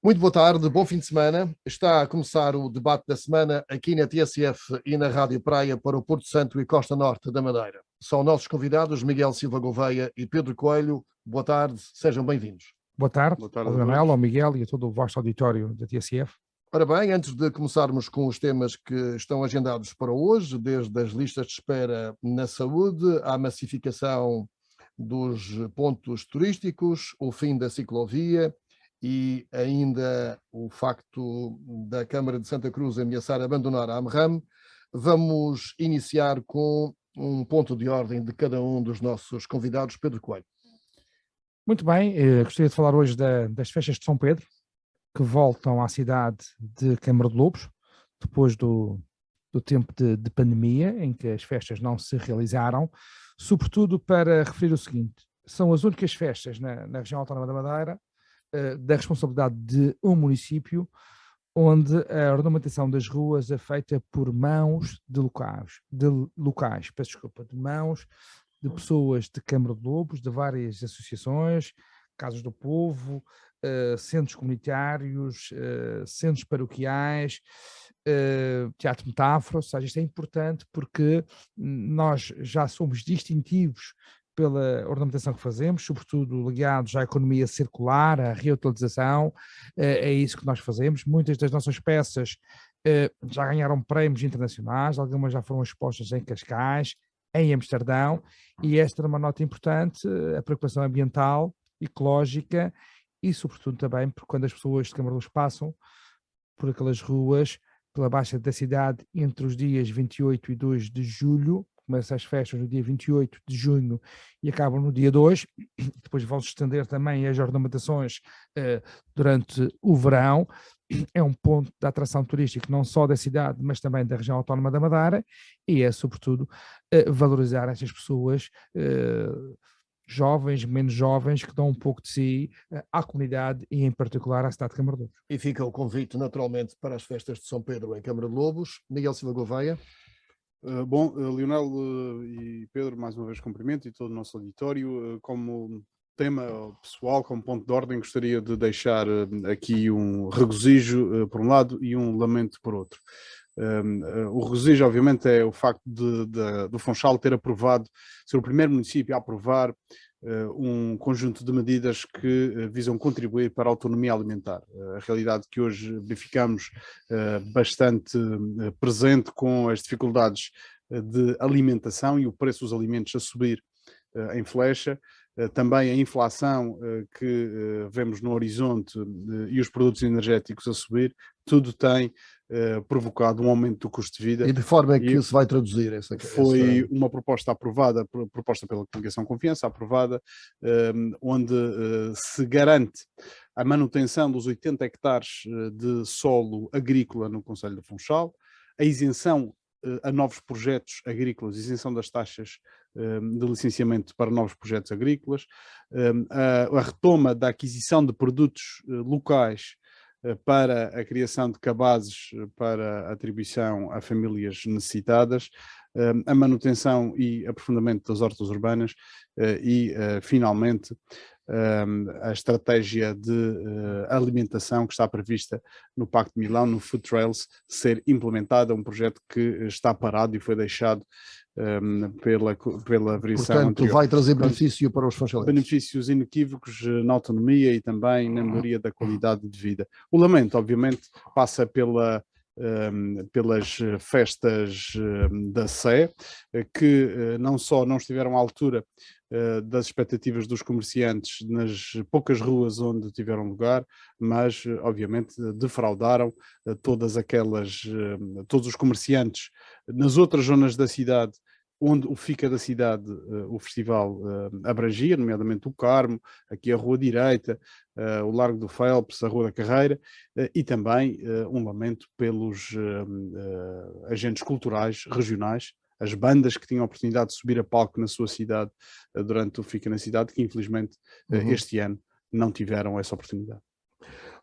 Muito boa tarde, bom fim de semana. Está a começar o debate da semana aqui na TSF e na Rádio Praia para o Porto Santo e Costa Norte da Madeira. São nossos convidados Miguel Silva Gouveia e Pedro Coelho. Boa tarde, sejam bem-vindos. Boa tarde, Boa tarde ao a Leonel, todos. ao Miguel e a todo o vosso auditório da TSF. Ora bem, antes de começarmos com os temas que estão agendados para hoje, desde as listas de espera na saúde, à massificação dos pontos turísticos, o fim da ciclovia e ainda o facto da Câmara de Santa Cruz ameaçar abandonar a AMRAM, vamos iniciar com um ponto de ordem de cada um dos nossos convidados. Pedro Coelho. Muito bem, gostaria de falar hoje das festas de São Pedro, que voltam à cidade de Câmara de Lobos, depois do tempo de pandemia, em que as festas não se realizaram, sobretudo para referir o seguinte: são as únicas festas na região autónoma da Madeira, da responsabilidade de um município, onde a ornamentação das ruas é feita por mãos de mãos de pessoas de Câmara de Lobos, de várias associações, Casas do Povo, centros comunitários, centros paroquiais, Teatro Metáfora. Ou seja, isto é importante porque nós já somos distintivos pela ornamentação que fazemos, sobretudo ligados à economia circular, à reutilização. É isso que nós fazemos. Muitas das nossas peças já ganharam prémios internacionais, algumas já foram expostas em Cascais, em Amsterdão, e esta é uma nota importante, a preocupação ambiental, ecológica e sobretudo também porque quando as pessoas de Câmara de Lobos passam por aquelas ruas, pela Baixa da cidade, entre os dias 28 e 2 de julho, começam as festas no dia 28 de junho e acabam no dia 2, depois vão-se estender também as ornamentações durante o verão. É um ponto de atração turística não só da cidade, mas também da região autónoma da Madeira, e é sobretudo valorizar estas pessoas jovens, menos jovens, que dão um pouco de si à comunidade e em particular à cidade de Câmara de Lobos. E fica o convite naturalmente para as festas de São Pedro em Câmara de Lobos. Miguel Silva Gouveia. Leonel e Pedro, mais uma vez cumprimento e todo o nosso auditório. Como tema pessoal, como ponto de ordem, gostaria de deixar aqui um regozijo por um lado e um lamento por outro. O regozijo, obviamente, é o facto do Funchal ter aprovado, ser o primeiro município a aprovar um conjunto de medidas que visam contribuir para a autonomia alimentar. A realidade que hoje verificamos bastante presente com as dificuldades de alimentação e o preço dos alimentos a subir em flecha, também a inflação que vemos no horizonte e os produtos energéticos a subir, tudo tem provocado um aumento do custo de vida. E de forma é que se vai traduzir Foi uma proposta aprovada, proposta pela Coligação Confiança, aprovada, onde se garante a manutenção dos 80 hectares de solo agrícola no Concelho de Funchal, a isenção a novos projetos agrícolas, isenção das taxas de licenciamento para novos projetos agrícolas, a retoma da aquisição de produtos locais para a criação de cabazes para atribuição a famílias necessitadas, a manutenção e aprofundamento das hortas urbanas e, finalmente, a estratégia de alimentação que está prevista no Pacto de Milão, no Food Trails, ser implementada, um projeto que está parado e foi deixado pela versão Portanto, anterior. vai trazer benefício para os funcionários. Benefícios inequívocos na autonomia e também na melhoria da qualidade de vida. O lamento, obviamente, passa pelas festas da Sé, que não só não estiveram à altura das expectativas dos comerciantes nas poucas ruas onde tiveram lugar, mas obviamente defraudaram todos os comerciantes nas outras zonas da cidade onde o Fica da cidade, o festival abrangia, nomeadamente o Carmo, aqui a Rua Direita, o Largo do Phelps, a Rua da Carreira, e também um lamento pelos agentes culturais regionais, as bandas que tinham a oportunidade de subir a palco na sua cidade durante o Fica na Cidade, que infelizmente este ano não tiveram essa oportunidade.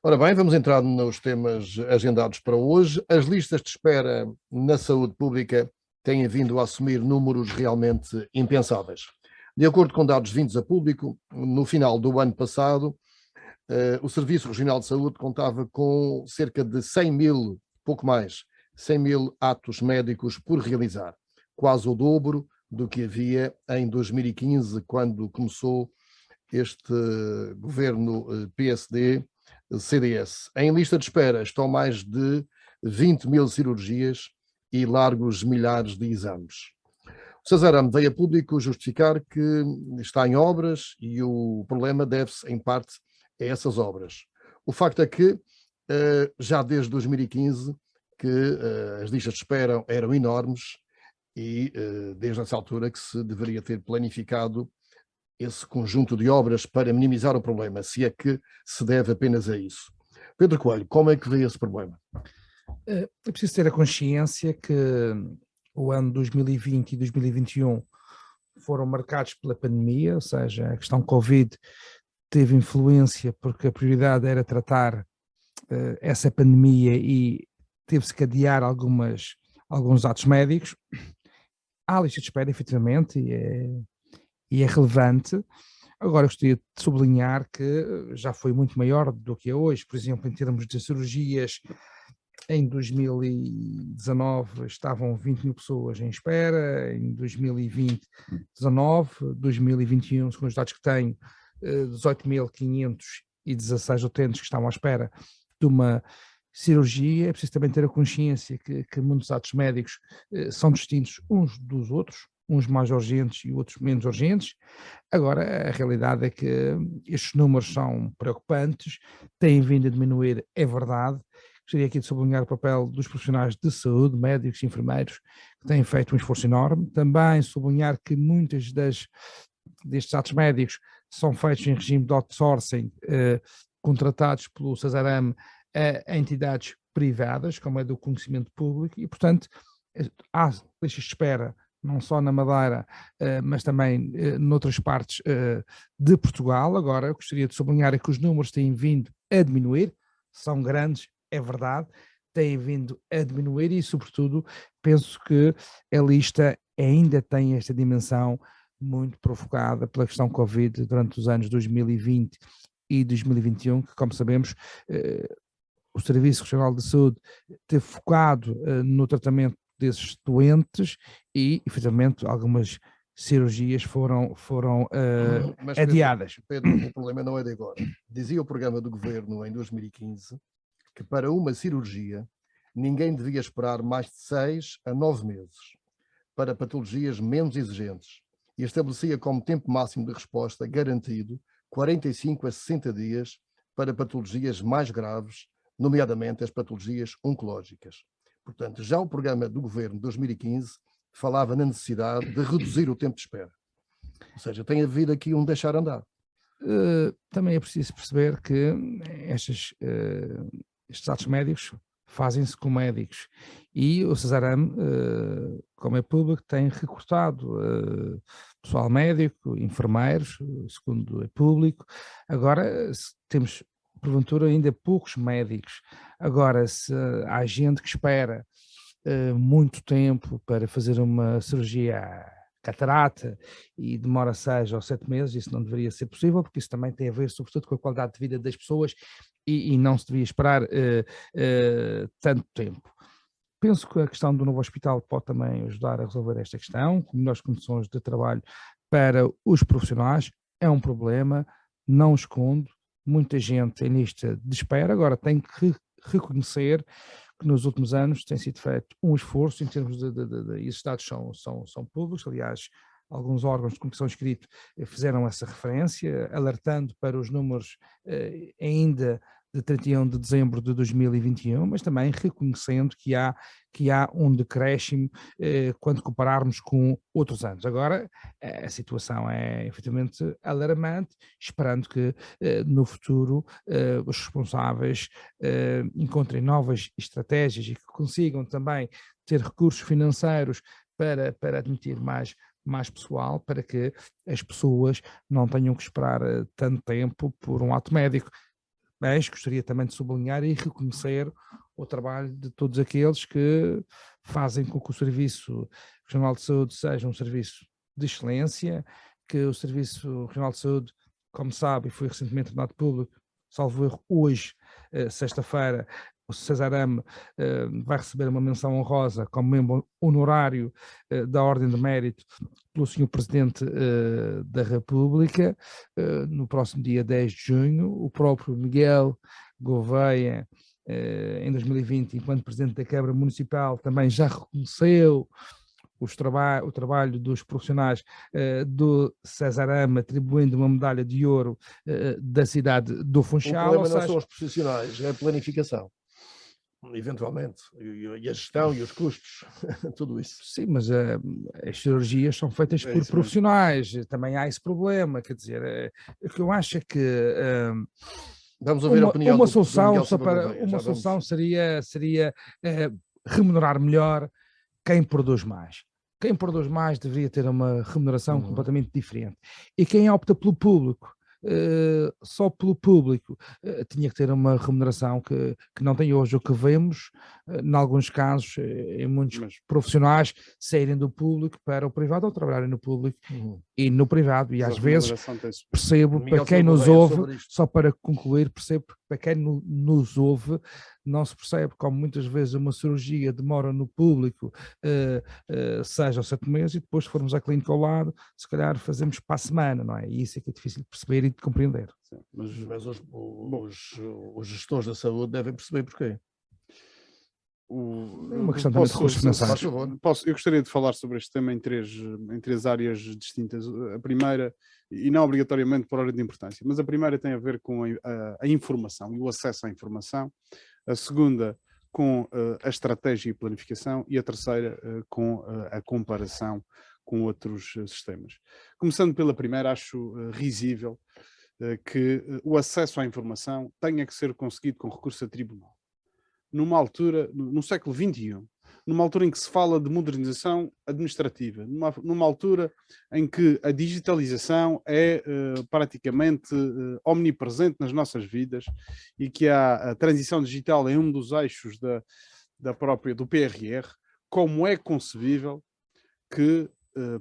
Ora bem, vamos entrar nos temas agendados para hoje. As listas de espera na saúde pública têm vindo a assumir números realmente impensáveis. De acordo com dados vindos a público, no final do ano passado, o Serviço Regional de Saúde contava com cerca de 100 mil, pouco mais, 100 mil atos médicos por realizar, quase o dobro do que havia em 2015, quando começou este governo PSD-CDS. Em lista de espera estão mais de 20 mil cirurgias e largos milhares de exames. O Cesarame veio a público justificar que está em obras e o problema deve-se, em parte, a essas obras. O facto é que, já desde 2015, que as listas de espera eram enormes e desde essa altura que se deveria ter planificado esse conjunto de obras para minimizar o problema, se é que se deve apenas a isso. Pedro Coelho, como é que vê esse problema? É preciso ter a consciência que o ano 2020 e 2021 foram marcados pela pandemia, ou seja, a questão Covid teve influência porque a prioridade era tratar essa pandemia e teve-se que adiar alguns atos médicos. Há lista de espera, efetivamente, e é relevante. Agora, gostaria de sublinhar que já foi muito maior do que é hoje. Por exemplo, em termos de cirurgias, em 2019 estavam 20 mil pessoas em espera, em 2020, 19, 2021, segundo os dados que tenho, 18.516 utentes que estavam à espera de uma cirurgia. É preciso também ter a consciência que muitos atos médicos são distintos uns dos outros, uns mais urgentes e outros menos urgentes. Agora, a realidade é que estes números são preocupantes, têm vindo a diminuir, é verdade. Gostaria aqui de sublinhar o papel dos profissionais de saúde, médicos e enfermeiros, que têm feito um esforço enorme. Também sublinhar que muitos destes atos médicos são feitos em regime de outsourcing, contratados pelo Cesarame a entidades privadas, como é do conhecimento público, e, portanto, há listas de espera, não só na Madeira, mas também noutras partes de Portugal. Agora, eu gostaria de sublinhar que os números têm vindo a diminuir, são grandes, é verdade, têm vindo a diminuir e, sobretudo, penso que a lista ainda tem esta dimensão muito provocada pela questão Covid durante os anos 2020 e 2021, que, como sabemos, o Serviço Regional de Saúde teve focado no tratamento desses doentes e, efetivamente, algumas cirurgias foram adiadas. Pedro, o problema não é de agora. Dizia o programa do governo em 2015 que para uma cirurgia ninguém devia esperar mais de 6 a 9 meses para patologias menos exigentes e estabelecia como tempo máximo de resposta garantido 45 a 60 dias para patologias mais graves, nomeadamente as patologias oncológicas. Portanto, já o programa do governo de 2015 falava na necessidade de reduzir o tempo de espera. Ou seja, tem havido aqui um deixar andar. Também é preciso perceber que estes atos médicos fazem-se com médicos e o Cesarame, como é público, tem recrutado pessoal médico, enfermeiros, segundo é público. Agora temos, porventura, ainda poucos médicos. Agora, se há gente que espera muito tempo para fazer uma cirurgia catarata e demora 6 ou 7 meses, isso não deveria ser possível, porque isso também tem a ver, sobretudo, com a qualidade de vida das pessoas e não se devia esperar tanto tempo. Penso que a questão do novo hospital pode também ajudar a resolver esta questão, com melhores condições de trabalho para os profissionais. É um problema, não escondo, muita gente em lista de espera. Agora tem que reconhecer que nos últimos anos tem sido feito um esforço em termos e os dados são públicos. Aliás, alguns órgãos de comunicação escrito fizeram essa referência, alertando para os números ainda de 31 de dezembro de 2021, mas também reconhecendo que há um decréscimo quando compararmos com outros anos. Agora, a situação é efetivamente alarmante, esperando que no futuro os responsáveis encontrem novas estratégias e que consigam também ter recursos financeiros para admitir mais pessoal, para que as pessoas não tenham que esperar tanto tempo por um ato médico. Mas gostaria também de sublinhar e reconhecer o trabalho de todos aqueles que fazem com que o Serviço Regional de Saúde seja um serviço de excelência, que o Serviço Regional de Saúde, como sabe, e foi recentemente tornado público, salvo erro, hoje, sexta-feira, o César Ame vai receber uma menção honrosa como membro honorário da Ordem de Mérito pelo Sr. Presidente da República, no próximo dia 10 de junho. O próprio Miguel Gouveia, em 2020, enquanto Presidente da Câmara Municipal, também já reconheceu o trabalho dos profissionais do César Ame, atribuindo uma medalha de ouro da cidade do Funchal. O problema não são os profissionais, é a planificação, eventualmente, e a gestão e os custos, tudo isso. Sim, mas as cirurgias são feitas por profissionais, também há esse problema, quer dizer, o que eu acho é que vamos ouvir a opinião uma solução, uma solução seria remunerar melhor quem produz mais. Quem produz mais deveria ter uma remuneração completamente diferente. E quem opta pelo público, só pelo público, tinha que ter uma remuneração que não tem hoje. O que vemos, em alguns casos, em muitos profissionais, saírem do público para o privado ou trabalharem no público e no privado. E às vezes percebo, para quem nos ouve, só para concluir, percebo que para quem nos ouve, não se percebe como muitas vezes uma cirurgia demora no público 6 ou 7 meses e depois, se formos à clínica ao lado, se calhar fazemos para a semana, não é? E isso é que é difícil de perceber e de compreender. Sim, mas os gestores da saúde devem perceber porquê. É uma questão também de recursos financeiros. Eu gostaria de falar sobre este tema em três áreas distintas. A primeira, e não obrigatoriamente por ordem de importância, mas a primeira tem a ver com a informação e o acesso à informação. A segunda, com a estratégia e planificação. E a terceira, com a comparação com outros sistemas. Começando pela primeira, acho risível que o acesso à informação tenha que ser conseguido com recurso a tribunal. Numa altura, no século XXI, numa altura em que se fala de modernização administrativa, numa altura em que a digitalização é praticamente omnipresente nas nossas vidas e que a transição digital é um dos eixos do PRR, como é concebível que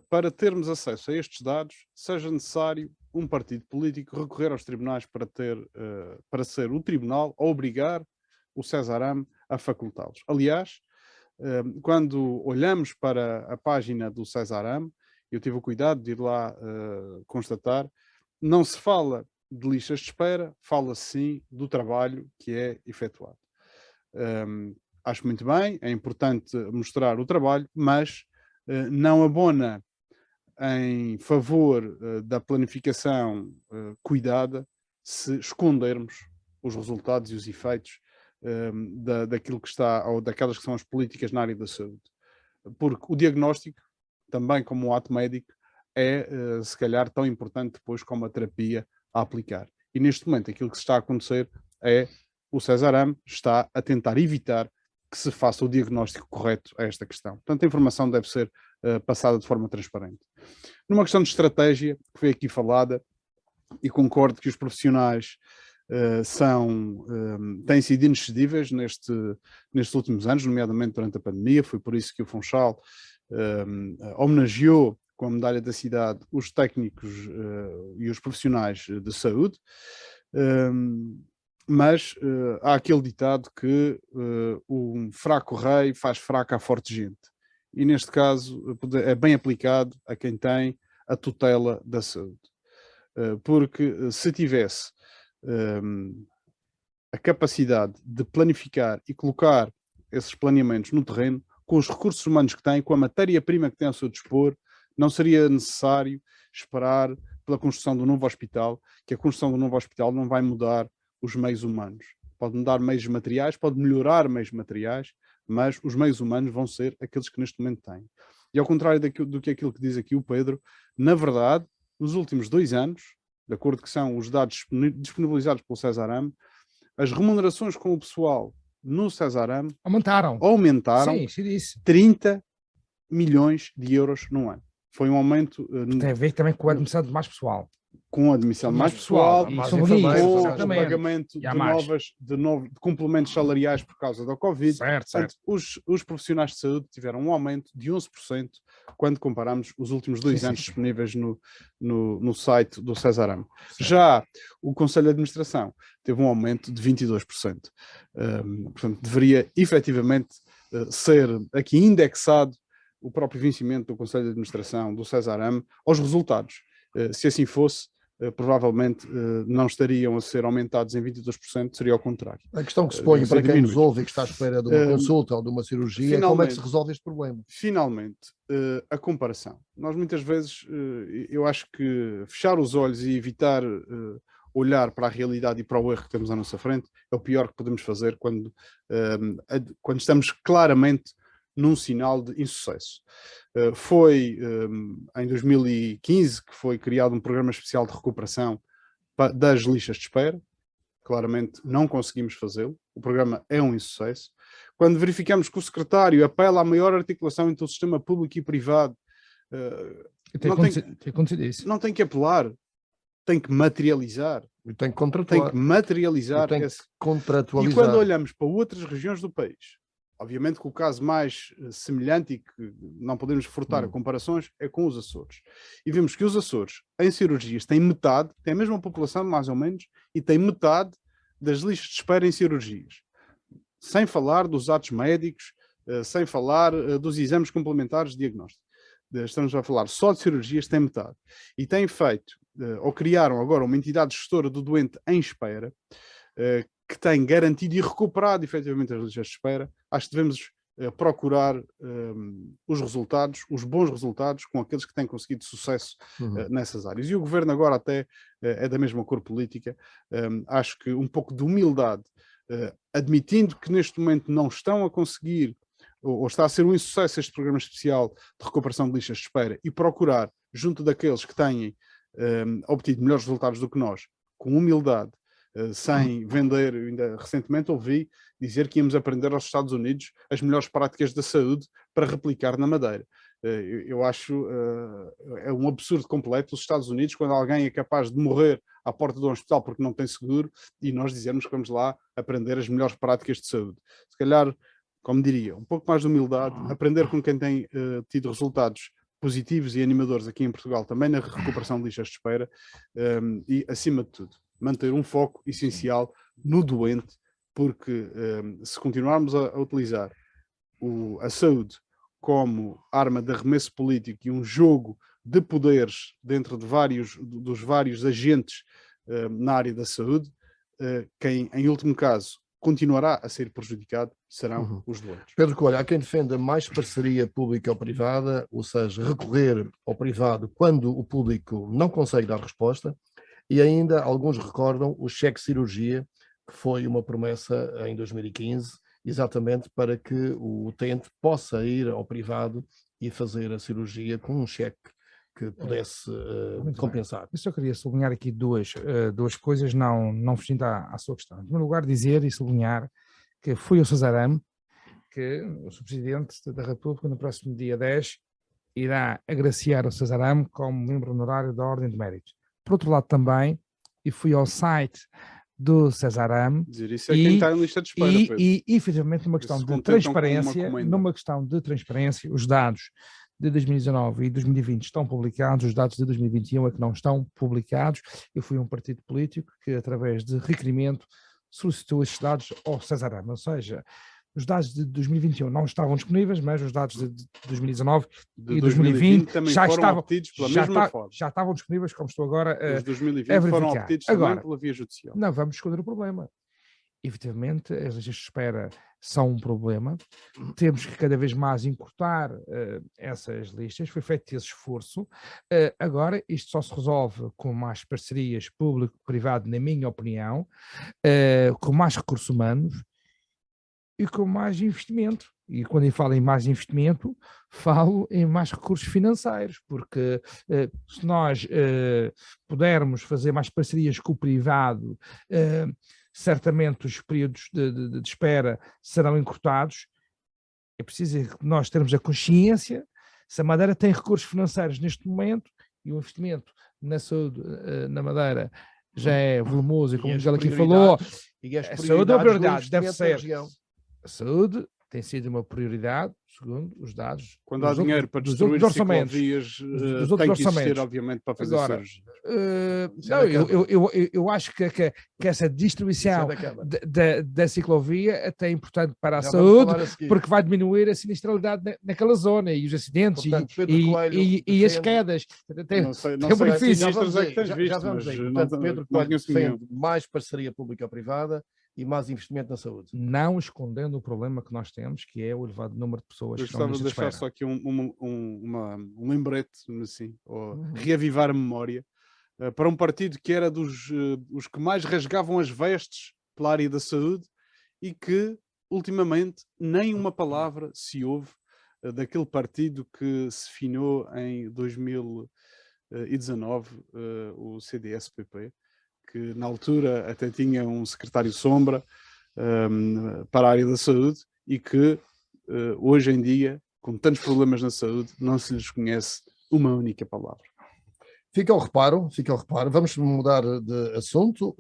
para termos acesso a estes dados seja necessário um partido político recorrer aos tribunais para ser o tribunal a obrigar o César Ame a facultá-los. Aliás, quando olhamos para a página do César Ame, eu tive o cuidado de ir lá constatar, não se fala de listas de espera, fala-se sim do trabalho que é efetuado. Acho muito bem, é importante mostrar o trabalho, mas não abona em favor da planificação cuidada se escondermos os resultados e os efeitos daquilo que está, ou daquelas que são as políticas na área da saúde. Porque o diagnóstico, também como o ato médico, é se calhar tão importante depois como a terapia a aplicar. E neste momento aquilo que se está a acontecer é o César Ame está a tentar evitar que se faça o diagnóstico correto a esta questão. Portanto, a informação deve ser passada de forma transparente. Numa questão de estratégia, que foi aqui falada, e concordo que os profissionais têm sido inexcedíveis nestes últimos anos, nomeadamente durante a pandemia. Foi por isso que o Funchal homenageou com a medalha da cidade os técnicos e os profissionais de saúde, mas há aquele ditado que um fraco rei faz fraca a forte gente, e neste caso é bem aplicado a quem tem a tutela da saúde, porque se tivesse a capacidade de planificar e colocar esses planeamentos no terreno, com os recursos humanos que tem, com a matéria-prima que tem ao seu dispor, não seria necessário esperar pela construção do novo hospital, que a construção do novo hospital não vai mudar os meios humanos. Pode mudar meios materiais, pode melhorar meios materiais, mas os meios humanos vão ser aqueles que neste momento têm. E ao contrário do que aquilo que diz aqui o Pedro, na verdade, nos últimos 2 anos, de acordo com são os dados disponibilizados pelo César Ame, as remunerações com o pessoal no César Ame aumentaram Sim, 30 milhões de euros no ano. Foi um aumento... Tem a ver também com a admissão de mais pessoal. com a admissão mais pessoal, mais com enfermeiros, o exatamente. pagamento E há de complementos salariais por causa da Covid. Certo. Portanto, os profissionais de saúde tiveram um aumento de 11% quando comparamos os últimos 2 anos disponíveis no site do Cesarame. Já o Conselho de Administração teve um aumento de 22%. Portanto, deveria efetivamente ser aqui indexado o próprio vencimento do Conselho de Administração do Cesarame aos resultados. Se assim fosse, provavelmente não estariam a ser aumentados em 22%, seria ao contrário. A questão que se põe para quem nos ouve e que está à espera de uma consulta ou de uma cirurgia é como é que se resolve este problema? Finalmente, a comparação. Nós muitas vezes, eu acho que fechar os olhos e evitar olhar para a realidade e para o erro que temos à nossa frente é o pior que podemos fazer quando estamos claramente num sinal de insucesso. Foi em 2015 que foi criado um programa especial de recuperação das listas de espera. Claramente não conseguimos fazê-lo. O programa é um insucesso. Quando verificamos que o secretário apela à maior articulação entre o sistema público e privado, não tem que apelar, tem que materializar. E tem que contratualizar. Tem que materializar. Contratualizar. E quando olhamos para outras regiões do país, obviamente que o caso mais semelhante e que não podemos furtar a comparações é com os Açores. E vemos que os Açores, em cirurgias, têm metade, têm a mesma população mais ou menos, e têm metade das listas de espera em cirurgias. Sem falar dos atos médicos, sem falar dos exames complementares de diagnóstico. Estamos a falar só de cirurgias, têm metade. E têm feito, ou criaram agora uma entidade gestora do doente em espera, que tem garantido e recuperado efetivamente as listas de espera. Acho que devemos procurar os resultados, os bons resultados, com aqueles que têm conseguido sucesso nessas áreas. E o Governo agora até é da mesma cor política. Acho que um pouco de humildade, admitindo que neste momento não estão a conseguir, ou está a ser um insucesso este programa especial de recuperação de listas de espera, e procurar, junto daqueles que têm obtido melhores resultados do que nós, com humildade, sem vender. Ainda recentemente ouvi dizer que íamos aprender aos Estados Unidos as melhores práticas da saúde para replicar na Madeira. Eu acho é um absurdo completo os Estados Unidos, quando alguém é capaz de morrer à porta de um hospital porque não tem seguro, e nós dizemos que vamos lá aprender as melhores práticas de saúde. Se calhar, como diria, um pouco mais de humildade, aprender com quem tem tido resultados positivos e animadores aqui em Portugal, também na recuperação de listas de espera, e, acima de tudo, manter um foco essencial no doente, porque se continuarmos a utilizar a saúde como arma de arremesso político e um jogo de poderes dentro de dos vários agentes na área da saúde, quem, em último caso, continuará a ser prejudicado serão os doentes. Pedro Coelho, há quem defenda mais parceria pública ou privada, ou seja, recorrer ao privado quando o público não consegue dar resposta. E ainda alguns recordam o cheque cirurgia, que foi uma promessa em 2015, exatamente para que o utente possa ir ao privado e fazer a cirurgia com um cheque que pudesse compensar. Eu só queria sublinhar aqui duas coisas, não fugindo à sua questão. Em primeiro lugar, dizer e sublinhar que foi o Cesarame que o Sr. Presidente da República, no próximo dia 10, irá agraciar o Cesarame como membro honorário da Ordem de Mérito. Por outro lado também, e fui ao site do Cesarame, dizer isso é quem está em lista de espera, e efetivamente numa questão de transparência, os dados de 2019 e 2020 estão publicados, os dados de 2021 é que não estão publicados. Eu fui a um partido político que, através de requerimento, solicitou esses dados ao Cesarame, ou seja, os dados de 2021 não estavam disponíveis, mas os dados de 2019 e 2020 também já foram estavam obtidos pela mesma forma. Já estavam disponíveis, como estou agora a verificar. Os 2020 foram obtidos também pela via judicial. Não vamos esconder o problema. Efetivamente, as listas de espera são um problema. Temos que cada vez mais encurtar essas listas. Foi feito esse esforço. Agora, isto só se resolve com mais parcerias público-privado, na minha opinião, com mais recursos humanos e com mais investimento. E quando eu falo em mais investimento, falo em mais recursos financeiros, porque se nós pudermos fazer mais parcerias com o privado, certamente os períodos de espera serão encurtados. É preciso que nós termos a consciência, se a Madeira tem recursos financeiros neste momento e o investimento na saúde na Madeira já é volumoso, e como o as Miguel aqui falou, e as a saúde é uma prioridades do prioridade, deve investimento na ser. região. A saúde tem sido uma prioridade, segundo os dados Quando há dinheiro para dos destruir outros orçamentos. ciclovias, dos tem outros que existir, orçamentos. obviamente, para fazer Agora, cirurgia. não, eu acho que essa distribuição da ciclovia é até importante para a saúde, porque vai diminuir a sinistralidade naquela zona e os acidentes. Portanto, e as quedas. Não sei que sinistros é que tens visto, mas portanto, Pedro Coelho defende mais parceria pública-privada e mais investimento na saúde. Não escondendo o problema que nós temos, que é o elevado número de pessoas que estão nesta espera. Eu gostava de deixar só aqui um lembrete, assim, ou reavivar a memória, para um partido que era os que mais rasgavam as vestes pela área da saúde e que, ultimamente, nem uma palavra se ouve daquele partido que se finou em 2019, o CDS-PP, que na altura até tinha um secretário sombra para a área da saúde e que hoje em dia, com tantos problemas na saúde, não se lhes conhece uma única palavra. Fica ao reparo, vamos mudar de assunto.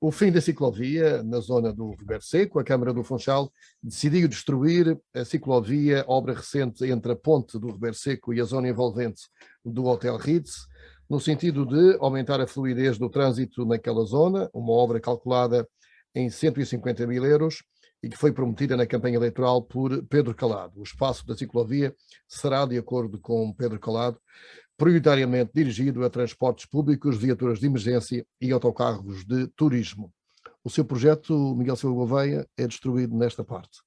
O fim da ciclovia na zona do Ribeiro Seco, a Câmara do Funchal decidiu destruir a ciclovia, obra recente entre a ponte do Ribeiro Seco e a zona envolvente do Hotel Ritz, no sentido de aumentar a fluidez do trânsito naquela zona, uma obra calculada em 150 mil euros e que foi prometida na campanha eleitoral por Pedro Calado. O espaço da ciclovia será, de acordo com Pedro Calado, prioritariamente dirigido a transportes públicos, viaturas de emergência e autocarros de turismo. O seu projeto, Miguel Silva Gouveia, é destruído nesta parte.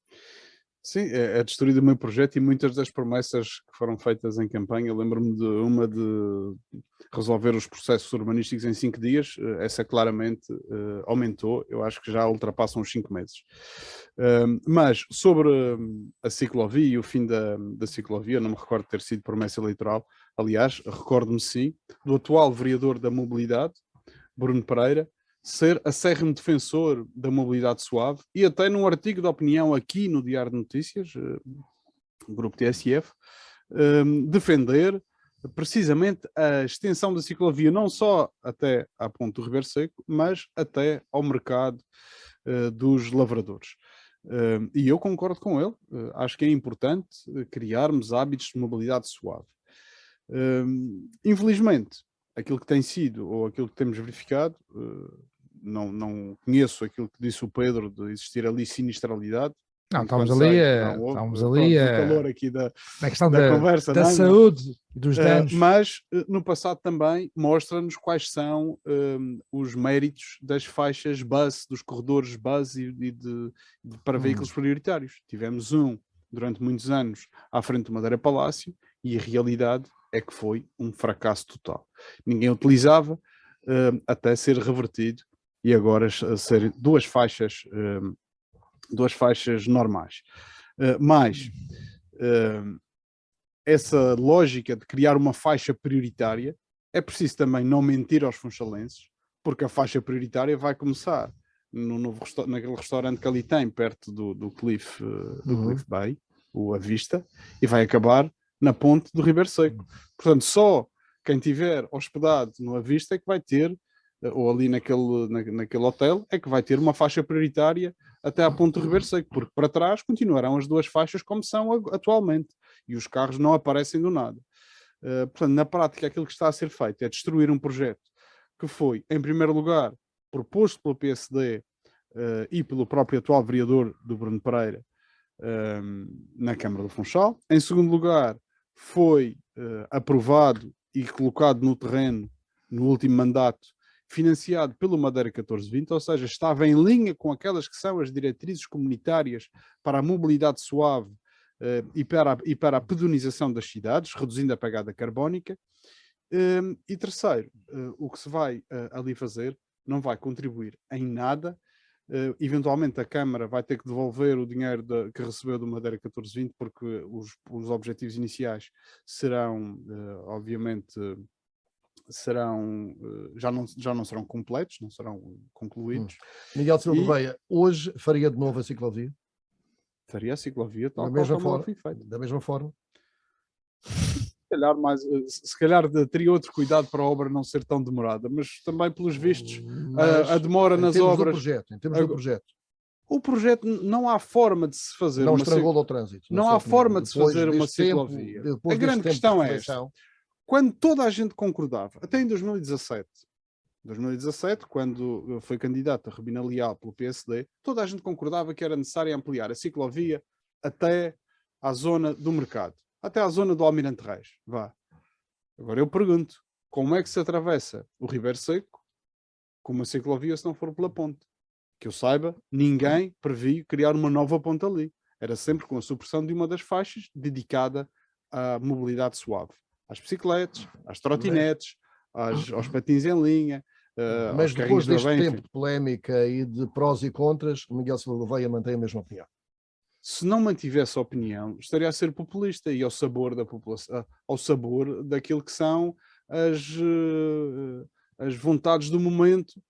Sim, é destruído o meu projeto e muitas das promessas que foram feitas em campanha. Lembro-me de uma de resolver os processos urbanísticos em 5 dias. Essa claramente aumentou. Eu acho que já ultrapassam os 5 meses. Mas sobre a ciclovia e o fim da ciclovia, não me recordo de ter sido promessa eleitoral. Aliás, recordo-me sim do atual vereador da mobilidade, Bruno Pereira, ser acérrimo defensor da mobilidade suave e até num artigo de opinião aqui no Diário de Notícias, grupo TSF, defender precisamente a extensão da ciclovia não só até à ponte do Ribeiro Seco, mas até ao mercado dos lavradores. E eu concordo com ele, acho que é importante criarmos hábitos de mobilidade suave. Infelizmente, aquilo que tem sido, ou aquilo que temos verificado, não conheço aquilo que disse o Pedro de existir ali sinistralidade. Não, estamos ali o calor aqui da questão da conversa, da saúde e dos danos. Mas no passado também mostra-nos quais são os méritos das faixas bus, dos corredores bus para veículos prioritários. Tivemos durante muitos anos à frente do Madeira Palácio e a realidade é que foi um fracasso total. Ninguém utilizava até ser revertido e agora ser duas faixas normais. Mas essa lógica de criar uma faixa prioritária, é preciso também não mentir aos funchalenses, porque a faixa prioritária vai começar naquele restaurante que ali tem, perto do Cliff Bay, o A Vista, e vai acabar na ponte do Ribeiro Seco. Portanto, só quem tiver hospedado no A Vista é que vai ter, ou ali naquele hotel, é que vai ter uma faixa prioritária até à ponte do Ribeiro Seco, porque para trás continuarão as duas faixas como são atualmente, e os carros não aparecem do nada. Portanto, na prática, aquilo que está a ser feito é destruir um projeto que foi, em primeiro lugar, proposto pelo PSD e pelo próprio atual vereador do Bruno Pereira na Câmara do Funchal. Em segundo lugar, foi aprovado e colocado no terreno no último mandato, financiado pelo Madeira 1420, ou seja, estava em linha com aquelas que são as diretrizes comunitárias para a mobilidade suave e para a pedonização das cidades, reduzindo a pegada carbónica. E terceiro, o que se vai ali fazer não vai contribuir em nada. Eventualmente a Câmara vai ter que devolver o dinheiro que recebeu do Madeira 1420, porque os objetivos iniciais serão, obviamente, já não serão completos, não serão concluídos. Miguel Silva Gouveia, hoje faria de novo a ciclovia? Faria a ciclovia tal da mesma como forma, foi feito. Da mesma forma? se calhar teria outro cuidado para a obra não ser tão demorada, mas também, pelos vistos, a demora nas obras... Em termos do projeto. O projeto, não há forma de se fazer não estrangula o trânsito. Não há forma de se fazer uma ciclovia. A grande questão é esta. Quando toda a gente concordava, até em 2017, quando foi candidato a Rubina Leal pelo PSD, toda a gente concordava que era necessário ampliar a ciclovia até à zona do mercado, até à zona do Almirante Reis. Vá. Agora eu pergunto, como é que se atravessa o Ribeiro Seco com uma ciclovia se não for pela ponte? Que eu saiba, ninguém previu criar uma nova ponte ali. Era sempre com a supressão de uma das faixas dedicada à mobilidade suave. Às bicicletas, às trotinetes, aos patins em linha. Mas depois deste tempo de polémica e de prós e contras, Miguel Silva Gouveia mantém a mesma opinião. Se não mantivesse a opinião, estaria a ser populista e ao sabor da população, ao sabor daquilo que são as vontades do momento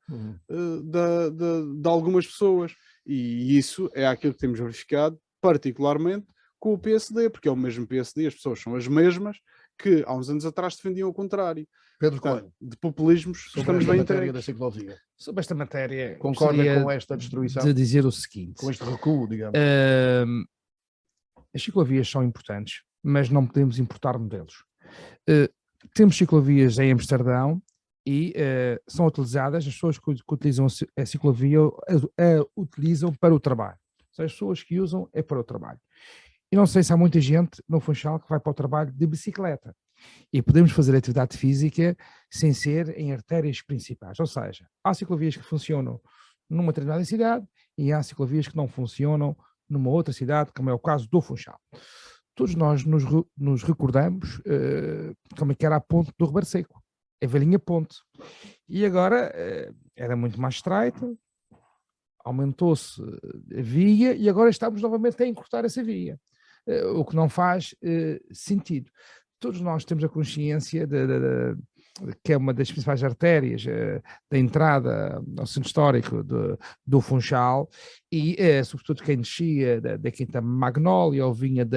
de algumas pessoas. E isso é aquilo que temos verificado, particularmente com o PSD, porque é o mesmo PSD, as pessoas são as mesmas que há uns anos atrás defendiam o contrário. Pedro Coelho, de populismos, estamos bem entregues. Da ciclovia. Sobre esta matéria, concorda com esta destruição? De dizer o seguinte: com este recuo, digamos. As ciclovias são importantes, mas não podemos importar modelos. Temos ciclovias em Amsterdão e são utilizadas, as pessoas que utilizam a ciclovia a utilizam para o trabalho. As pessoas que usam é para o trabalho. E não sei se há muita gente no Funchal que vai para o trabalho de bicicleta. E podemos fazer atividade física sem ser em artérias principais. Ou seja, há ciclovias que funcionam numa determinada cidade e há ciclovias que não funcionam numa outra cidade, como é o caso do Funchal. Todos nós nos recordamos como é que era a ponte do Ribeiro Seco, a velhinha ponte. E agora era muito mais estreita, aumentou-se a via e agora estamos novamente a encurtar essa via, o que não faz sentido. Todos nós temos a consciência que é uma das principais artérias da entrada ao centro histórico do Funchal e, sobretudo, quem descia da Quinta Magnólia ou vinha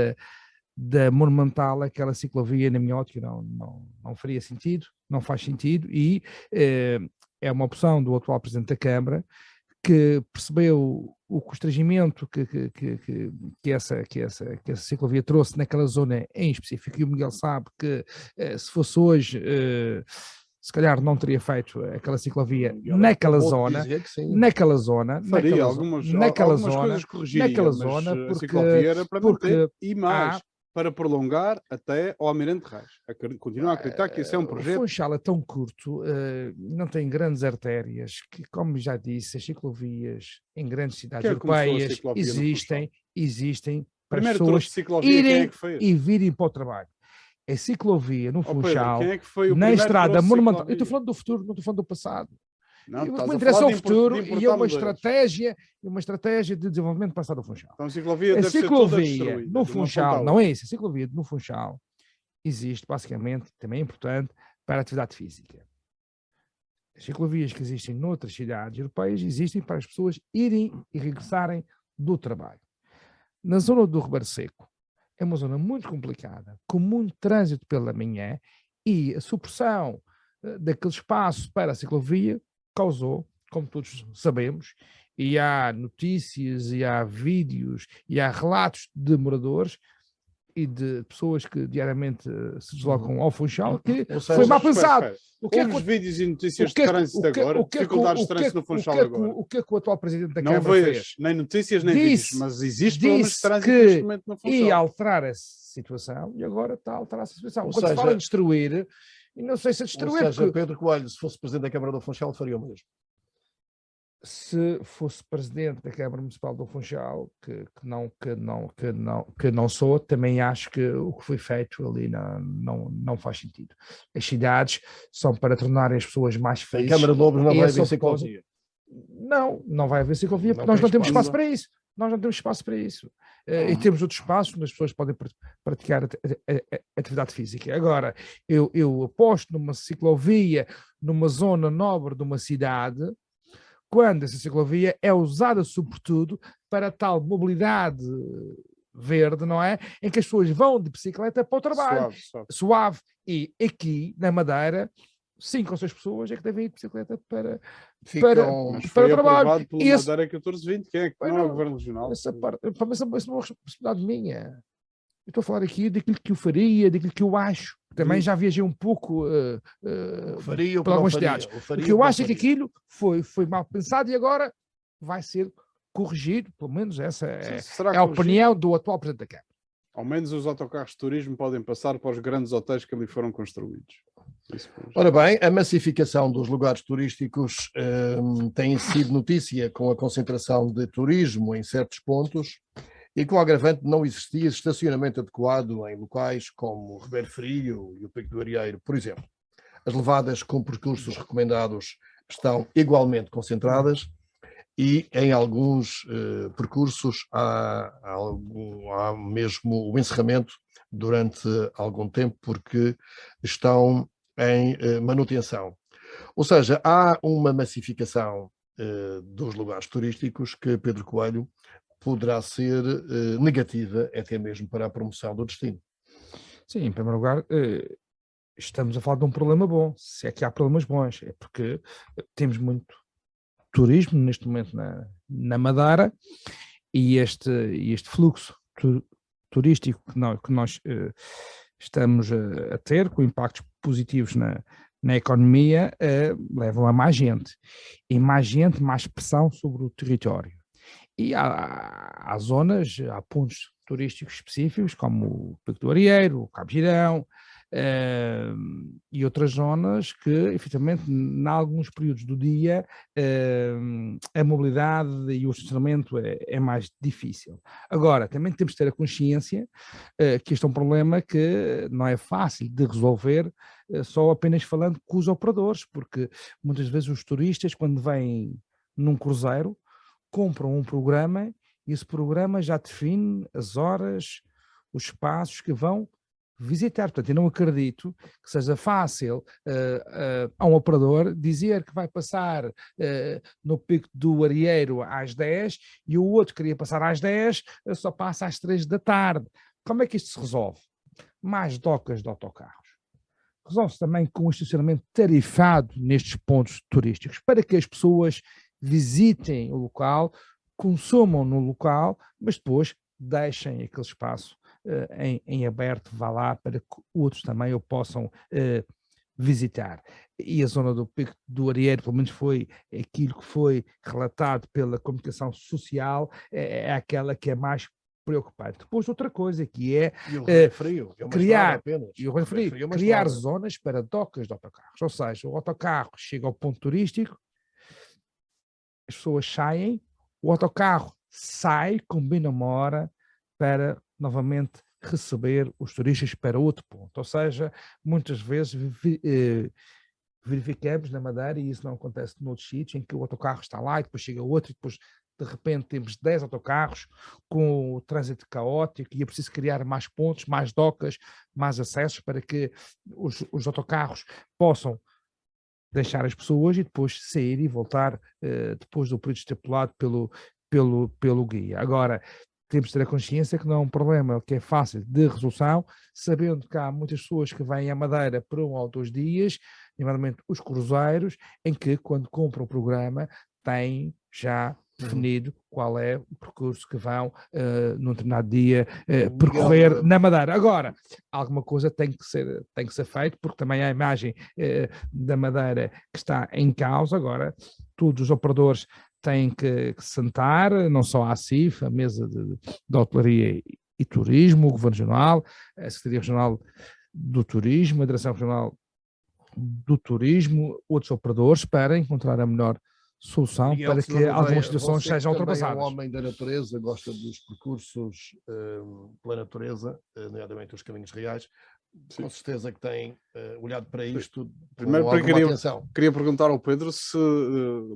da Monumental, aquela ciclovia, na minha ótica, não faria sentido, não faz sentido e é uma opção do atual Presidente da Câmara que percebeu o constrangimento que essa ciclovia trouxe naquela zona em específico, e o Miguel sabe que se fosse hoje, se calhar não teria feito aquela ciclovia naquela zona, porque a ciclovia era para manter e mais. Para prolongar até ao Almirante Reis. Continuo a acreditar que esse é um projeto... O Funchal é tão curto, não tem grandes artérias, que, como já disse, as ciclovias em grandes cidades europeias existem para as pessoas irem e virem para o trabalho. A ciclovia no Funchal, na estrada monumental... Eu estou falando do futuro, não estou falando do passado. Não, o que me interessa é o futuro e é uma estratégia de desenvolvimento passado do Funchal. Então, a ciclovia no Funchal, não é isso, a ciclovia no Funchal existe basicamente, também é importante, para a atividade física. As ciclovias que existem noutras cidades europeias existem para as pessoas irem e regressarem do trabalho. Na zona do Ribeiro Seco, é uma zona muito complicada, com muito trânsito pela manhã e a supressão daquele espaço para a ciclovia causou, como todos sabemos, e há notícias, e há vídeos, e há relatos de moradores e de pessoas que diariamente se deslocam ao Funchal, que foi mal pensado. Os vídeos e notícias de trânsito agora, dificuldades de trânsito no Funchal agora. O que é que o atual Presidente da Câmara fez? Nem notícias, nem vídeos, mas existe problemas de trânsito neste momento no Funchal. Ia alterar essa situação, e agora está a alterar essa situação. Quando se fala em destruir, e não sei se destruir... Ou seja, Pedro Coelho, se fosse Presidente da Câmara do Funchal, faria o mesmo. Se fosse Presidente da Câmara Municipal do Funchal, que não sou, também acho que o que foi feito ali não faz sentido. As cidades são para tornarem as pessoas mais felizes. A Câmara de Lobos não vai haver ciclovia. Não vai haver ciclovia, porque nós não temos espaço para isso. Nós não temos espaço para isso. E temos outros espaços onde as pessoas podem praticar atividade física. Agora, eu aposto numa ciclovia, numa zona nobre de uma cidade, quando essa ciclovia é usada sobretudo para tal mobilidade verde, não é? Em que as pessoas vão de bicicleta para o trabalho. Suave. E aqui, na Madeira, 5 ou 6 pessoas é que devem ir de bicicleta para foi o trabalho. Aprovado pelo Madeira 1420, quem é que não é o Governo Regional? Essa parte, para mim, isso é uma responsabilidade minha. Eu estou a falar aqui daquilo que eu faria, daquilo que eu acho. Também já viajei um pouco para algumas cidades. O que eu acho é que aquilo foi mal pensado e agora vai ser corrigido, pelo menos essa é a opinião do atual Presidente da Câmara. Ao menos os autocarros de turismo podem passar para os grandes hotéis que ali foram construídos. Ora bem, a massificação dos lugares turísticos tem sido notícia com a concentração de turismo em certos pontos e com o agravante de não existir estacionamento adequado em locais como o Ribeiro Frio e o Pico do Arieiro, por exemplo. As levadas com percursos recomendados estão igualmente concentradas e em alguns percursos há mesmo o encerramento durante algum tempo porque estão em manutenção. Ou seja, há uma massificação dos lugares turísticos que Pedro Coelho poderá ser negativa até mesmo para a promoção do destino. Sim, em primeiro lugar, estamos a falar de um problema bom. Se é que há problemas bons, é porque temos muito turismo neste momento na Madeira e este fluxo turístico que nós estamos a ter, com impactos positivos na economia, levam a mais gente. E mais gente, mais pressão sobre o território. E há zonas, há pontos turísticos específicos, como o Pico do Arieiro, o Cabo Girão, e outras zonas que, efetivamente, em alguns períodos do dia, a mobilidade e o estacionamento é mais difícil. Agora, também temos de ter a consciência que este é um problema que não é fácil de resolver só apenas falando com os operadores, porque muitas vezes os turistas, quando vêm num cruzeiro, compram um programa e esse programa já define as horas, os espaços que vão visitar. Portanto, eu não acredito que seja fácil a um operador dizer que vai passar no Pico do Arieiro às 10 e o outro queria passar às 10, só passa às 3 da tarde. Como é que isto se resolve? Mais docas de autocarros. Resolve-se também com o estacionamento tarifado nestes pontos turísticos, para que as pessoas visitem o local, consumam no local, mas depois deixem aquele espaço em aberto, vá lá, para que outros também o possam visitar. E a zona do Pico do Arieiro, pelo menos foi aquilo que foi relatado pela comunicação social, é aquela que é mais preocupante. Depois outra coisa que é criar zonas para docas de autocarros, ou seja, o autocarro chega ao ponto turístico, as pessoas saem, o autocarro sai, combina uma hora para novamente receber os turistas para outro ponto. Ou seja, muitas vezes verificamos na Madeira, e isso não acontece noutros sítios, em que o autocarro está lá e depois chega outro e depois de repente temos 10 autocarros com o trânsito caótico e é preciso criar mais pontos, mais docas, mais acessos para que os autocarros possam deixar as pessoas e depois sair e voltar depois do período estipulado pelo guia. Agora, temos de ter a consciência que não é um problema que é fácil de resolução, sabendo que há muitas pessoas que vêm à Madeira por 1 ou 2 dias, nomeadamente os cruzeiros, em que quando compram o programa têm já definido qual é o percurso que vão num determinado dia percorrer na Madeira. Agora, alguma coisa tem que ser feito, porque também a imagem da Madeira que está em causa. Agora, todos os operadores têm que sentar, não só a ACIF, a Mesa de Hotelaria e Turismo, o Governo Regional, a Secretaria Regional do Turismo, a Direção Regional do Turismo, outros operadores, para encontrar a melhor solução para que algumas situações sejam ultrapassadas. É um homem da natureza, gosta dos percursos pela natureza, nomeadamente os caminhos reais. Sim. Com certeza que tem olhado para isto. Primeiro, queria perguntar ao Pedro se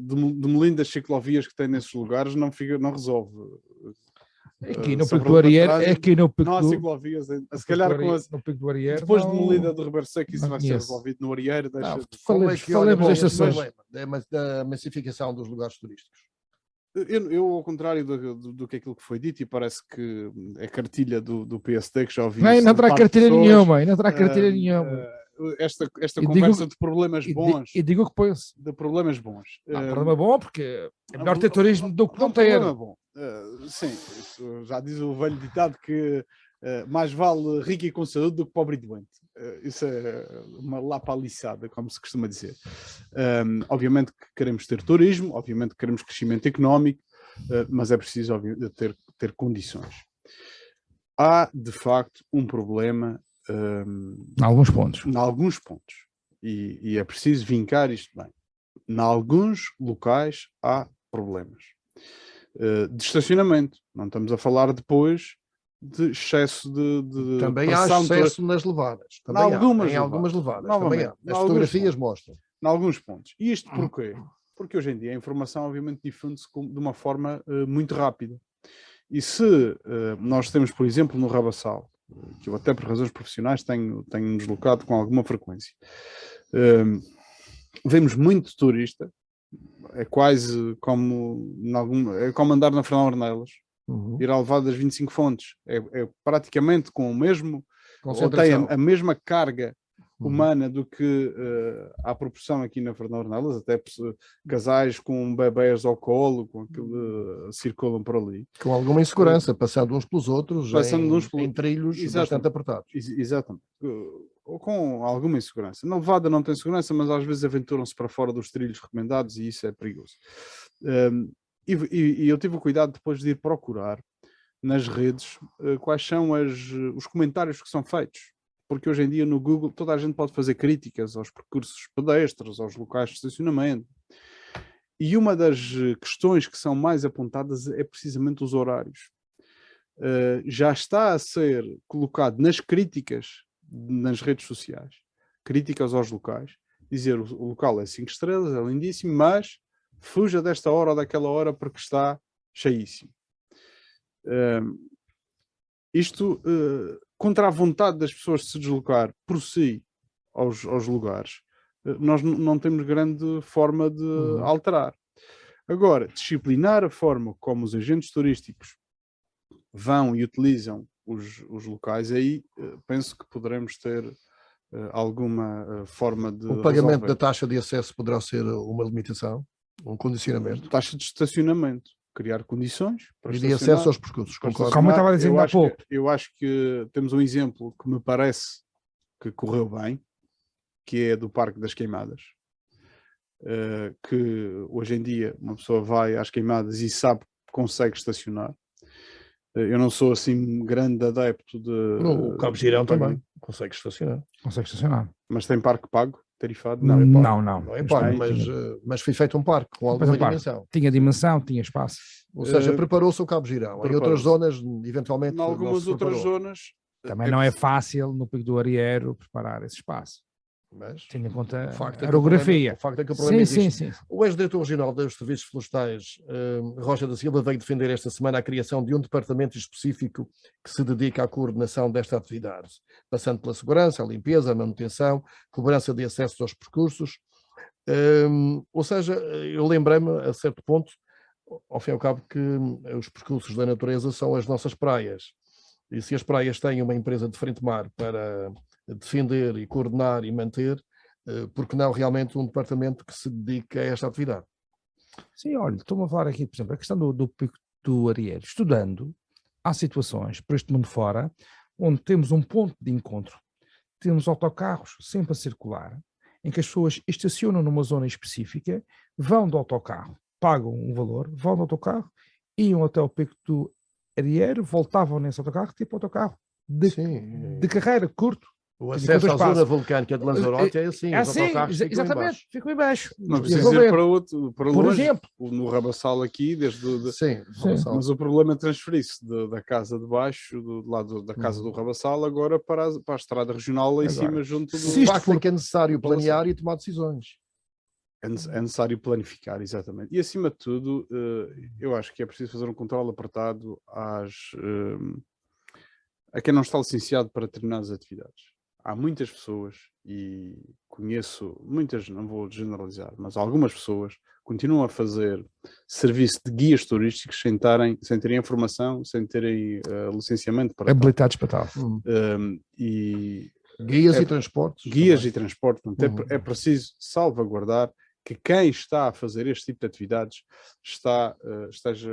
demolindo as ciclovias que tem nesses lugares não resolve. Aqui no Pico do Arieiro, não há ciclovias, se calhar no Pico do Arieiro, depois de demolida do Ribeiro Seco, isso vai ser resolvido no Arieiro. Falemos desta da massificação dos lugares turísticos. Eu, ao contrário do que aquilo que foi dito, e parece que é cartilha do PSD, que já ouvi Não, isso não de terá parte de cartilha pessoas, nenhuma, não terá cartilha nenhuma. esta E conversa digo- de problemas bons, E digo que põe-se. de problemas bons. Não, problema bom, porque é melhor ter turismo do que Não, não ter. problema bom. Sim, isso já diz o velho ditado que mais vale rico e com saúde do que pobre e doente. Isso é uma lapaliçada, como se costuma dizer. Obviamente que queremos ter turismo, obviamente que queremos crescimento económico, mas é preciso ter condições. Há, de facto, um problema Em alguns pontos. em alguns pontos. E é preciso vincar isto bem. Em alguns locais há problemas. De estacionamento. Não estamos a falar depois de excesso de Também há pressão excesso nas levadas. Também há, em algumas levadas. Também há. As fotografias mostram. Em alguns pontos. E isto porquê? Porque hoje em dia a informação obviamente difunde-se de uma forma muito rápida. E se nós temos, por exemplo, no Rabassal, que eu até por razões profissionais tenho deslocado com alguma frequência, vemos muito turista, é quase como, é como andar na Fernão Ornelas, ir à Levada das 25 Fontes, é praticamente com o mesmo, ou tem a mesma carga humana do que à proporção aqui na Fernão Ornelas, até casais com bebés ao colo, com aquilo circulam por ali. Com alguma insegurança, passando uns pelos outros, em trilhos bastante apertados. Exatamente. Ou com alguma insegurança. Na Levada não tem segurança, mas às vezes aventuram-se para fora dos trilhos recomendados e isso é perigoso. E eu tive o cuidado depois de ir procurar nas redes quais são os comentários que são feitos. Porque hoje em dia no Google toda a gente pode fazer críticas aos percursos pedestres, aos locais de estacionamento. E uma das questões que são mais apontadas é precisamente os horários. Já está a ser colocado nas críticas nas redes sociais, críticas aos locais, dizer o local é 5 estrelas, é lindíssimo, mas fuja desta hora ou daquela hora porque está cheíssimo. Isto contra a vontade das pessoas de se deslocar por si aos lugares, nós não temos grande forma de alterar. Agora, disciplinar a forma como os agentes turísticos vão e utilizam os locais, aí penso que poderemos ter alguma forma de O pagamento resolver. da taxa de acesso poderá ser uma limitação, um condicionamento. Taxa de estacionamento, criar condições para e de acesso aos percursos, concordo. Como eu estava a dizer há pouco. Eu acho que temos um exemplo que me parece que correu bem, que é do Parque das Queimadas, que hoje em dia uma pessoa vai às Queimadas e sabe que consegue estacionar. Eu não sou assim grande adepto de... O Cabo Girão também consegue estacionar. Consegue estacionar. Mas tem parque pago, tarifado? Não, não. Não é pago, mas foi feito um parque com alguma dimensão. Tinha dimensão, tinha espaço. Ou seja, preparou-se o Cabo Girão. Em outras zonas, eventualmente, em algumas outras zonas... Também não é fácil no Pico do Arieiro preparar esse espaço. Mas tendo em conta a orografia. O facto é que o problema existe. Sim. O ex-diretor regional dos Serviços Florestais, Rocha da Silva, veio defender esta semana a criação de um departamento específico que se dedica à coordenação desta atividade, passando pela segurança, a limpeza, a manutenção, cobrança de acesso aos percursos. Ou seja, eu lembrei-me, a certo ponto, ao fim e ao cabo, que os percursos da natureza são as nossas praias. E se as praias têm uma empresa de frente mar para defender e coordenar e manter, porque não realmente um departamento que se dedica a esta atividade? Sim, olha, estou-me a falar aqui, por exemplo, a questão do Pico do Arieiro. Estudando, há situações por este mundo fora, onde temos um ponto de encontro, temos autocarros sempre a circular, em que as pessoas estacionam numa zona específica, vão do autocarro, pagam um valor, vão do autocarro, iam até o Pico do Arieiro, voltavam nesse autocarro, tipo autocarro de carreira curto. O acesso à zona vulcânica de Lanzarote é assim, os autocarros exatamente, ficam em baixo. Não precisa ir para outro, para por longe, exemplo. No Rabassal aqui, Sim. Mas o problema é transferir-se da casa de baixo, do lado da casa do Rabassal, agora para a estrada regional lá em cima, junto do... O facto é que é necessário planear e tomar decisões. É necessário planificar, exatamente. E acima de tudo, eu acho que é preciso fazer um controle apertado a quem não está licenciado para determinadas atividades. há muitas pessoas, e conheço muitas, não vou generalizar, mas algumas pessoas continuam a fazer serviço de guias turísticos sem terem informação, sem terem licenciamento para habilitados para tal. e Guias e transportes. Guias também. e transporte. É preciso salvaguardar que quem está a fazer este tipo de atividades esteja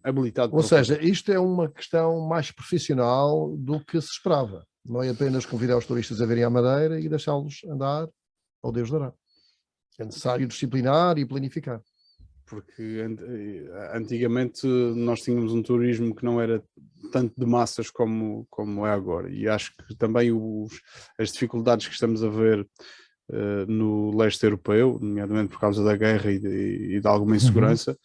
habilitado. Ou seja, isto é uma questão mais profissional do que se esperava. Não é apenas convidar os turistas a virem à Madeira e deixá-los andar, ou Deus dará. É necessário disciplinar e planificar. Porque antigamente nós tínhamos um turismo que não era tanto de massas como é agora. E acho que também as dificuldades que estamos a ver no leste europeu, nomeadamente por causa da guerra e de alguma insegurança,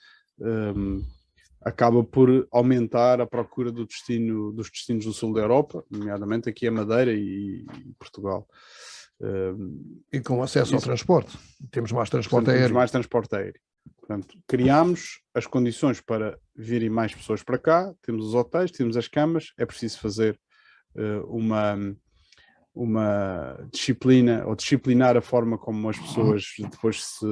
acaba por aumentar a procura dos destinos do sul da Europa, nomeadamente aqui a Madeira e Portugal. E com acesso ao transporte. Temos mais transporte aéreo. Temos mais transporte aéreo. Portanto, criámos as condições para virem mais pessoas para cá, temos os hotéis, temos as camas, é preciso fazer uma disciplina, ou disciplinar a forma como as pessoas depois se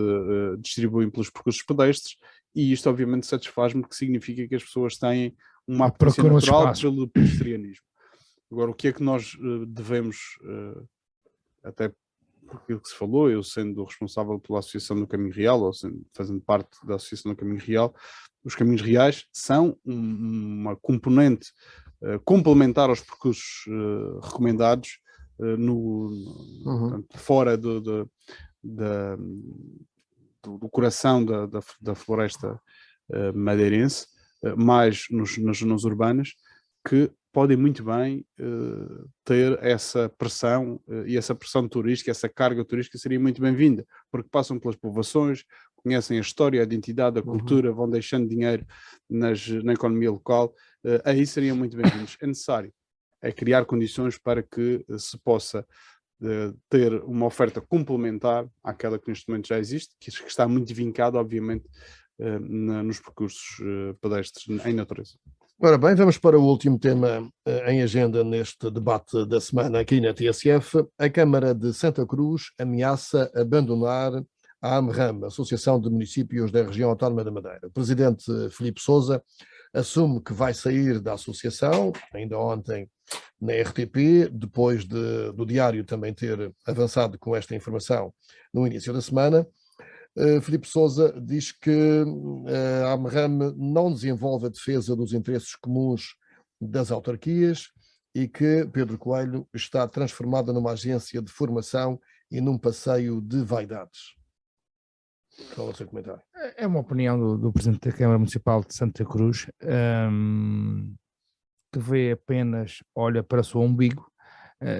distribuem pelos percursos pedestres, e isto obviamente satisfaz-me, que significa que as pessoas têm uma apetência natural pelo pedestrianismo. Agora, o que é que nós devemos, até por aquilo que se falou, eu sendo responsável pela Associação do Caminho Real, ou fazendo parte da Associação do Caminho Real, os caminhos reais são uma componente complementar aos percursos recomendados, portanto, fora do coração da floresta madeirense, mais nas urbanas, que podem muito bem ter essa pressão, e essa pressão turística, essa carga turística seria muito bem-vinda, porque passam pelas povoações, conhecem a história, a identidade, a cultura, vão deixando dinheiro na economia local, aí seriam muito bem-vindos. É necessário criar condições para que se possa ter uma oferta complementar àquela que neste momento já existe, que está muito vincada, obviamente, nos percursos pedestres em natureza. Ora bem, vamos para o último tema em agenda neste debate da semana aqui na TSF. A Câmara de Santa Cruz ameaça abandonar a AMRAM, Associação de Municípios da Região Autónoma da Madeira. O presidente Filipe Sousa assume que vai sair da associação, ainda ontem na RTP, depois do Diário também ter avançado com esta informação no início da semana. Filipe Sousa diz que a AMRAM não desenvolve a defesa dos interesses comuns das autarquias e que Pedro Coelho está transformada numa agência de formação e num passeio de vaidades. Qual é o seu comentário? É uma opinião do Presidente da Câmara Municipal de Santa Cruz, que vê apenas, olha para o seu umbigo,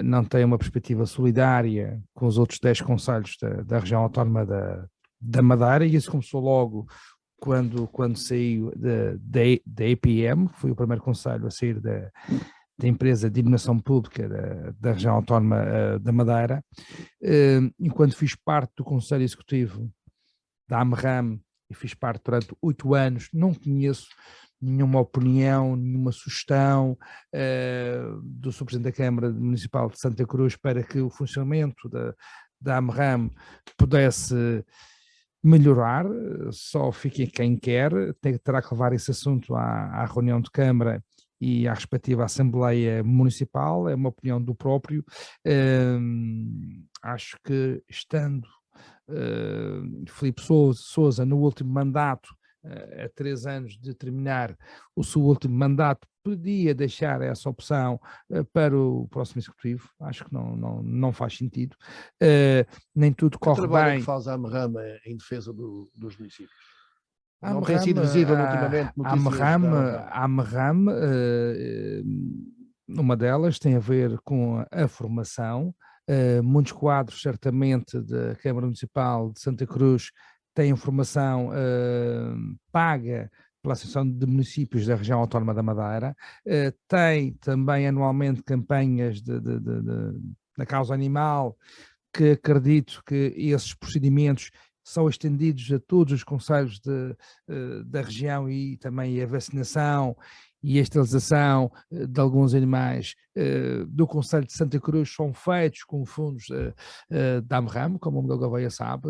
não tem uma perspectiva solidária com os outros 10 concelhos da região autónoma da Madeira, e isso começou logo quando saiu da EPM, que foi o primeiro concelho a sair da empresa de iluminação pública da região autónoma da Madeira. Enquanto fiz parte do Conselho Executivo da AMRAM e fiz parte durante 8 anos, não conheço nenhuma opinião, nenhuma sugestão do Sr. Presidente da Câmara Municipal de Santa Cruz para que o funcionamento da AMRAM pudesse melhorar. Só fique quem quer, terá que levar esse assunto à reunião de Câmara e à respectiva Assembleia Municipal. É uma opinião do próprio. Acho que estando Filipe Sousa no último mandato, a 3 anos de terminar o seu último mandato, podia deixar essa opção para o próximo executivo. Acho que não faz sentido. Nem tudo corre bem. O trabalho que faz a AMRAM em defesa dos municípios? Não tem sido visível ultimamente notícias a AMRAM, uma delas tem a ver com a formação. Muitos quadros, certamente, da Câmara Municipal de Santa Cruz têm formação paga pela Associação de Municípios da Região Autónoma da Madeira. Tem também anualmente campanhas na causa animal, que acredito que esses procedimentos são estendidos a todos os concelhos da região, e também a vacinação e a esterilização de alguns animais do Conselho de Santa Cruz são feitos com fundos da AMRAM, como o Miguel Gouveia sabe,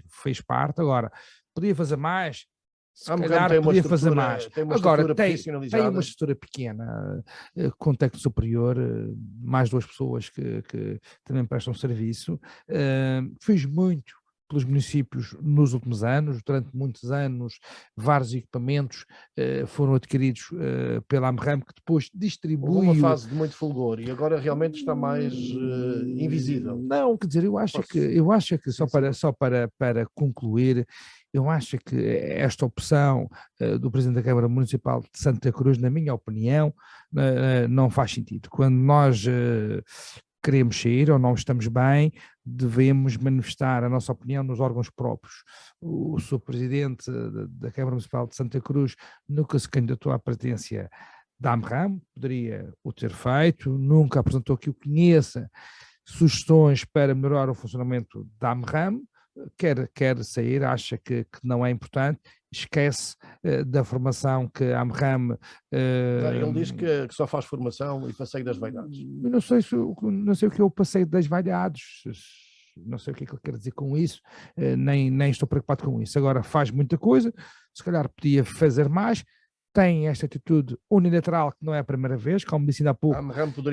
fez parte. Agora, podia fazer mais? Se calhar podia fazer mais. Agora, tem uma estrutura pequena, com técnico superior, mais 2 pessoas que também prestam serviço. Fiz muito pelos municípios nos últimos anos, durante muitos anos, vários equipamentos foram adquiridos pela AMRAM, que depois distribuiu... Houve uma fase de muito fulgor e agora realmente está mais invisível. Não, quer dizer, eu acho que só para concluir, eu acho que esta opção do Presidente da Câmara Municipal de Santa Cruz, na minha opinião, não faz sentido. Quando nós queremos sair ou não estamos bem, devemos manifestar a nossa opinião nos órgãos próprios. O Sr. Presidente da Câmara Municipal de Santa Cruz nunca se candidatou à presidência da AMRAM, poderia o ter feito, nunca apresentou que o conheça sugestões para melhorar o funcionamento da AMRAM, quer sair, acha que não é importante, esquece da formação que a AMRAM... Ele diz que só faz formação e passeio das vaidades. Eu não sei o que é o passeio das vaidades, não sei o que é que ele quer dizer com isso, nem estou preocupado com isso. Agora faz muita coisa, se calhar podia fazer mais, tem esta atitude unilateral que não é a primeira vez, como disse ainda há pouco,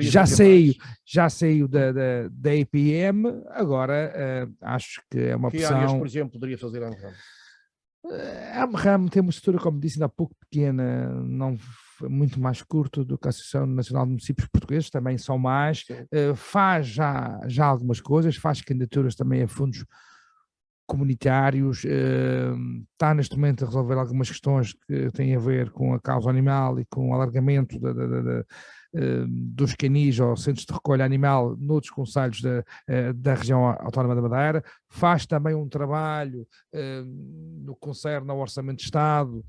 já saiu da APM, agora acho que é uma opção... Que áreas, por exemplo, poderia fazer a AMRAM? A AMRAM tem uma estrutura, como disse ainda há pouco, pequena, não muito mais curto do que a Associação Nacional de Municípios Portugueses, também são mais, faz já algumas coisas, faz candidaturas também a fundos comunitários, está neste momento a resolver algumas questões que têm a ver com a causa animal e com o alargamento dos canis ou centros de recolha animal noutros concelhos da região autónoma da Madeira, faz também um trabalho no que concerne ao Orçamento de Estado,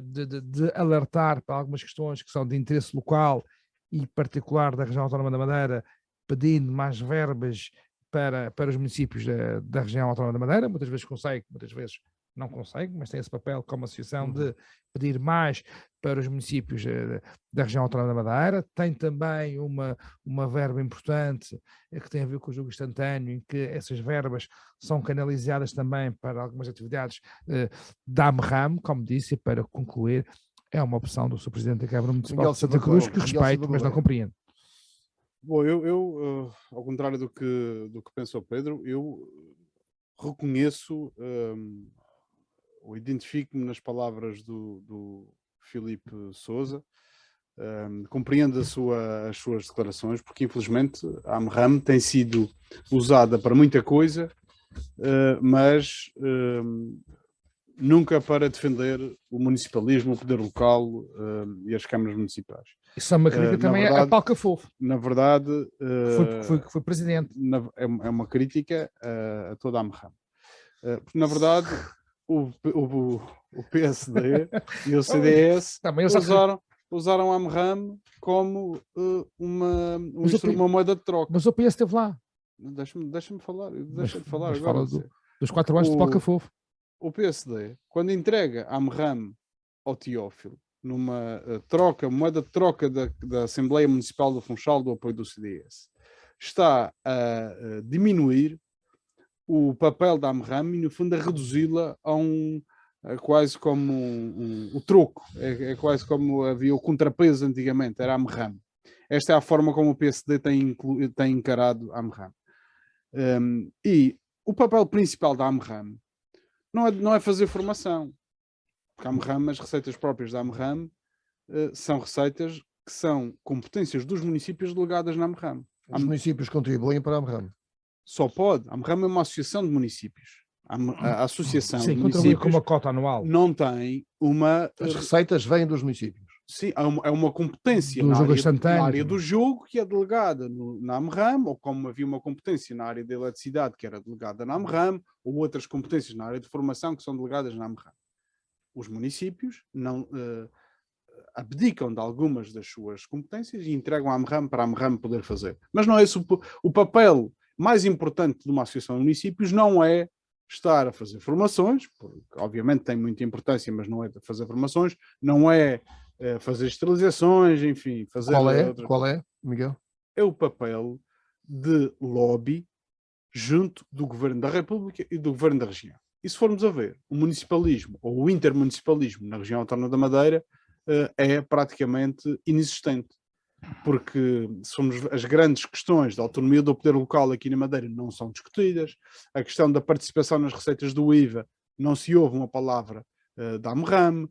de alertar para algumas questões que são de interesse local e particular da região autónoma da Madeira, pedindo mais verbas para os municípios da região autónoma da Madeira, muitas vezes consegue, muitas vezes não consegue, mas tem esse papel como associação de pedir mais para os municípios da região autónoma da Madeira. Tem também uma verba importante que tem a ver com o jogo instantâneo, em que essas verbas são canalizadas também para algumas atividades da AMRAM, como disse, e para concluir, é uma opção do Sr. Presidente da Câmara Municipal de Santa Cruz, que respeito, mas não compreendo. Bom, eu ao contrário do que pensou Pedro, eu reconheço ou identifico-me nas palavras do Filipe Sousa, compreendo as suas declarações, porque infelizmente a AMRAM tem sido usada para muita coisa, mas nunca para defender o municipalismo, o poder local e as câmaras municipais. Isso é uma crítica também a Paulo Cafofo. Na verdade... foi presidente. É uma crítica a toda a AMRAM. Porque, na verdade, o PSD e o CDS usaram a AMRAM como uma moeda de troca. Mas o PS esteve lá. Deixa-me falar. Deixa-me falar agora. Fala dos 4 anos de Paulo Cafofo. O PSD, quando entrega a AMRAM ao Teófilo, numa moeda de troca da Assembleia Municipal do Funchal, do apoio do CDS, está a diminuir o papel da AMRAM e, no fundo, a reduzi-la a quase como o troco. É quase como havia o contrapeso antigamente, era a AMRAM. Esta é a forma como o PSD tem encarado a AMRAM. E o papel principal da AMRAM não é fazer formação. Porque a AMRAM, as receitas próprias da AMRAM são receitas que são competências dos municípios delegadas na AMRAM. Os municípios contribuem para a AMRAM. Só pode. A AMRAM é uma associação de municípios. A associação de municípios com uma cota anual. Não tem uma... As receitas vêm dos municípios. Sim, é uma competência na área do jogo que é delegada na AMRAM, ou como havia uma competência na área da eletricidade que era delegada na AMRAM, ou outras competências na área de formação que são delegadas na AMRAM. Os municípios não abdicam de algumas das suas competências e entregam à AMRAM para a AMRAM poder fazer. Mas não é esse o papel mais importante de uma associação de municípios, não é estar a fazer formações, porque obviamente tem muita importância, mas não é fazer formações, não é fazer esterilizações, enfim, fazer... Qual é, Miguel? É o papel de lobby junto do Governo da República e do Governo da região. E se formos a ver, o municipalismo ou o intermunicipalismo na região autónoma da Madeira é praticamente inexistente. Porque as grandes questões da autonomia do poder local aqui na Madeira não são discutidas, a questão da participação nas receitas do IVA não se ouve uma palavra da AMRAM,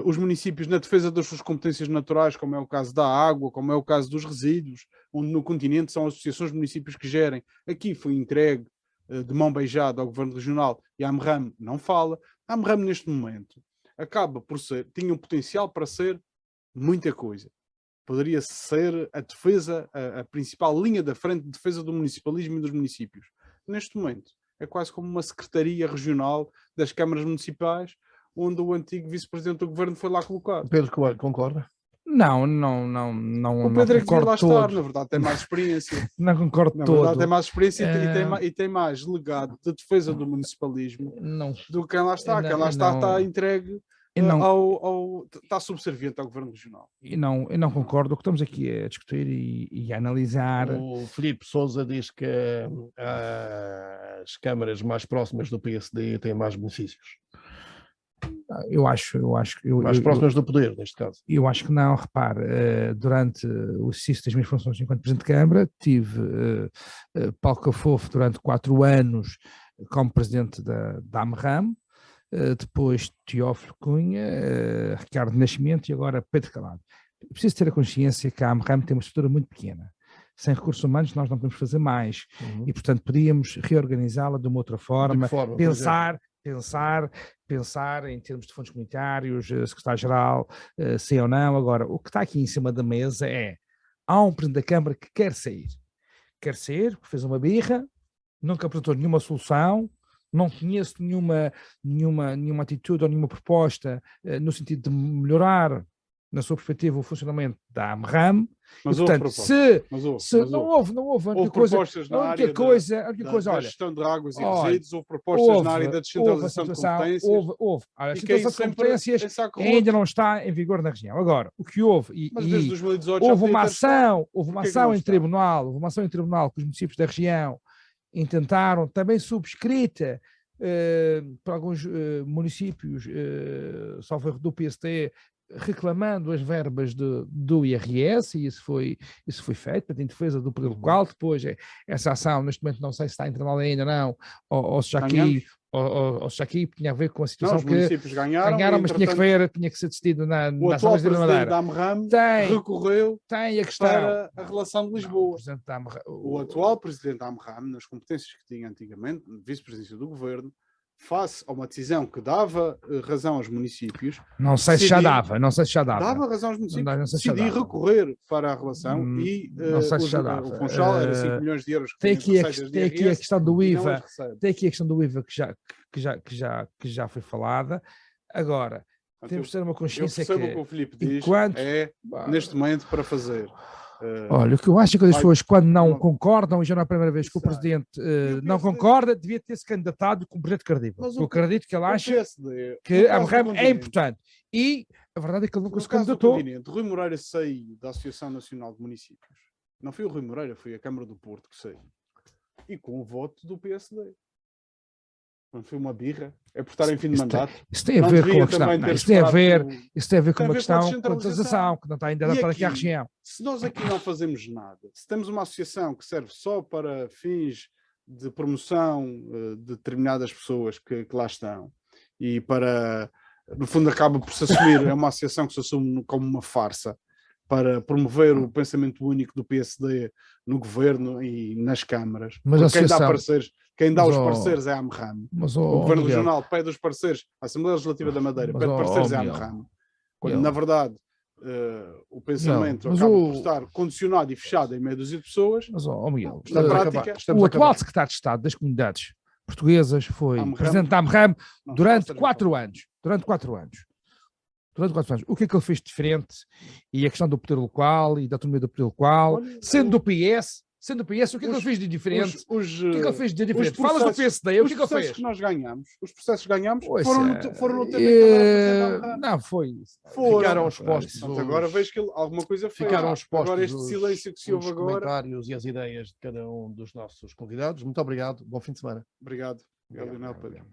os municípios na defesa das suas competências naturais, como é o caso da água, como é o caso dos resíduos, onde no continente são associações de municípios que gerem, aqui foi entregue de mão beijada ao Governo Regional e a AMRAM não fala. A AMRAM neste momento acaba por tinha um potencial para ser muita coisa. Poderia ser a defesa, a principal linha da frente de defesa do municipalismo e dos municípios. Neste momento, é quase como uma secretaria regional das câmaras municipais, onde o antigo vice-presidente do governo foi lá colocado. Pedro concorda? Não o Pedro é que devia lá estar, na verdade tem mais experiência. Não concordo todo. Na verdade tem mais experiência e tem mais legado de defesa do municipalismo do que quem lá está. Quem lá está entregue... está subserviente ao Governo Regional. Eu não concordo. O que estamos aqui a discutir e a analisar... O Filipe Sousa diz que as câmaras mais próximas do PSD têm mais benefícios. Eu acho mais próximas do poder, neste caso. Eu acho que não. Repare, durante o exercício das minhas funções enquanto Presidente de Câmara, tive Paulo Cafofo durante 4 anos como Presidente da AMRAM, depois Teófilo Cunha, Ricardo Nascimento e agora Pedro Calado. Preciso ter a consciência que a AMRAM tem uma estrutura muito pequena. Sem recursos humanos nós não podemos fazer mais e, portanto, podíamos reorganizá-la de uma outra forma, pensar em termos de fundos comunitários, secretário-geral, sim ou não. Agora, o que está aqui em cima da mesa há um Presidente da Câmara que quer sair, porque fez uma birra, nunca apresentou nenhuma solução, não conheço nenhuma atitude ou nenhuma proposta no sentido de melhorar, na sua perspectiva, o funcionamento da AMRAM. Mas e, portanto, não houve a única coisa, da gestão de águas e resíduos, houve propostas na área da descentralização de competências. A situação de competências ainda não está em vigor na região. Agora, o que houve, desde 2018 houve uma ação em tribunal que os municípios da região intentaram, também subscrita por alguns municípios, salvo erro do PSD, reclamando as verbas do IRS, e isso foi feito, em defesa do poder local. Depois, essa ação, neste momento, não sei se está em tribunal ainda não, ou se já aqui tinha a ver com a situação que os municípios ganharam, mas tinha que ser decidido na Assembleia de Madeira. Da AMRAM recorreu para a relação de Lisboa. O atual presidente da AMRAM, nas competências que tinha antigamente, vice-presidência do governo, face a uma decisão que dava razão aos municípios... Não sei se já dava. Dava razão aos municípios. Decidi recorrer para a relação e não sei se já dava. O Funchal era 5 milhões de euros. Tem aqui a questão do IVA. Tem aqui a questão do IVA que já foi falada. Agora, temos de ter uma consciência que... Eu percebo o que o Filipe diz, neste momento, para fazer... Olha, o que eu acho é que as pessoas, quando não concordam, e já não é a primeira vez que o Presidente não concorda, devia ter-se candidatado com um projeto credível. Eu acredito que ele acha que a AMRAM é importante. E a verdade é que ele nunca se candidatou. Rui Moreira saiu da Associação Nacional de Municípios. Não foi o Rui Moreira, foi a Câmara do Porto que saiu. E com o voto do PSD. Não foi uma birra, é por estar em fim de mandato. Isso tem a ver com a questão. Isso tem a ver com uma questão de centralização, que não está ainda adaptada aqui à região. Se nós aqui não fazemos nada, se temos uma associação que serve só para fins de promoção de determinadas pessoas que lá estão, e para, no fundo, acaba por se assumir, é uma associação que se assume como uma farsa, para promover o pensamento único do PSD no governo e nas câmaras. Mas quem dá os pareceres é a AMRAM. O Governo Regional pede os pareceres, a Assembleia Legislativa da Madeira pede pareceres é a AMRAM. Quando, na verdade, o pensamento acaba por estar condicionado e fechado em meia dúzia de pessoas. Miguel, na prática, o atual secretário de Estado das Comunidades Portuguesas foi presidente da AMRAM durante 4 anos. O que é que ele fez de diferente? E a questão do poder local e da autonomia do poder local, sendo do PS, o que é que ele fez de diferente? O que é que ele fez de diferente? Falas do PSD, o que é que ele fez? Os processos que ganhámos foram no tempo em que ele era presidente da AMRAM. Não, foi isso. Ficaram expostos. Portanto, agora vejo que alguma coisa fez. Ficaram expostos. Agora este silêncio que se ouve os agora. comentários e as ideias de cada um dos nossos convidados. Muito obrigado. Bom fim de semana. Obrigado. Obrigado, Leonel Pedro.